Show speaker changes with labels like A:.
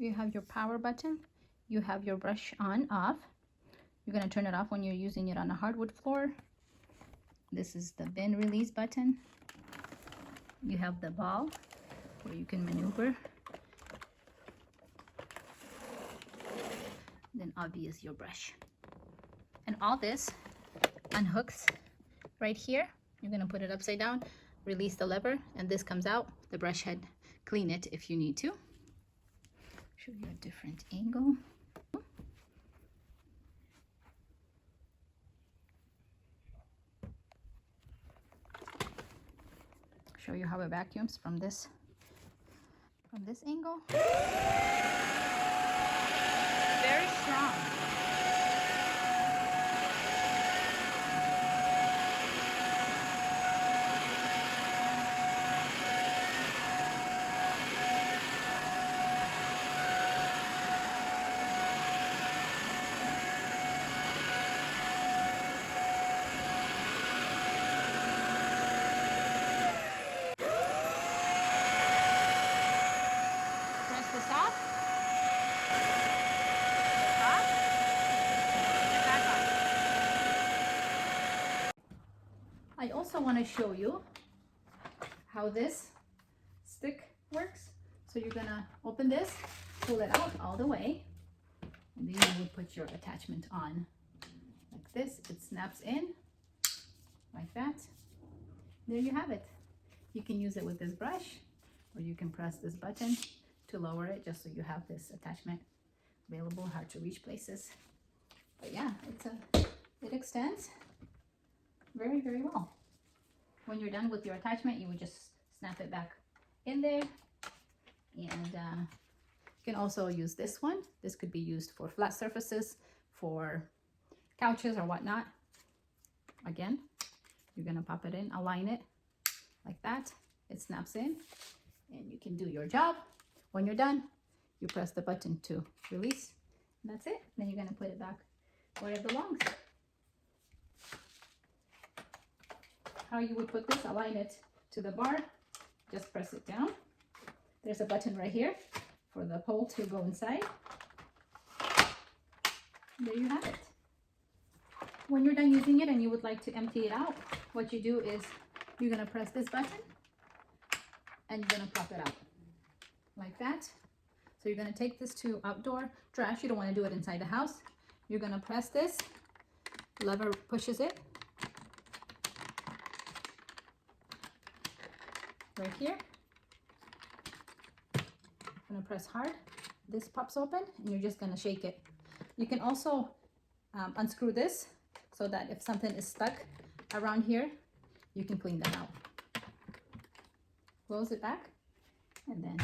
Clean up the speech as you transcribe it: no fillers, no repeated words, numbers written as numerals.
A: You have your power button. You have your brush on, off. You're going to turn it off when you're using it on a hardwood floor. This is the bin release button. You have the ball where you can maneuver. Then obvious your brush. And all this unhooks right here. You're going to put it upside down, release the lever, and this comes out. The brush head, clean it if you need to. Show you a different angle. Show you how it vacuums from this angle. Very strong. I also want to show you how this stick works. So you're gonna open this, pull it out all the way, and then you would put your attachment on like this. It snaps in like that. There you have it. You can use it with this brush, or you can press this button to lower it, just so you have this attachment available, hard to reach places. But yeah, it extends very, very well. When you're done with your attachment, you would just snap it back in there. And you can also use this one. This could be used for flat surfaces, for couches or whatnot. Again, you're gonna pop it in, align it like that. It snaps in, and you can do your job. When you're done, you press the button to release, and that's it. Then you're gonna put it back where it belongs. How you would put this, align it to the bar, just press it down. There's a button right here for the pole to go inside. There you have it. When you're done using it and you would like to empty it out, what you do is you're gonna press this button and you're gonna pop it out like that. So you're gonna take this to outdoor trash. You don't wanna do it inside the house. You're gonna press this, lever pushes it right here. I'm gonna press hard. This pops open, and you're just gonna shake it. You can also unscrew this so that if something is stuck around here, you can clean that out. Close it back, and then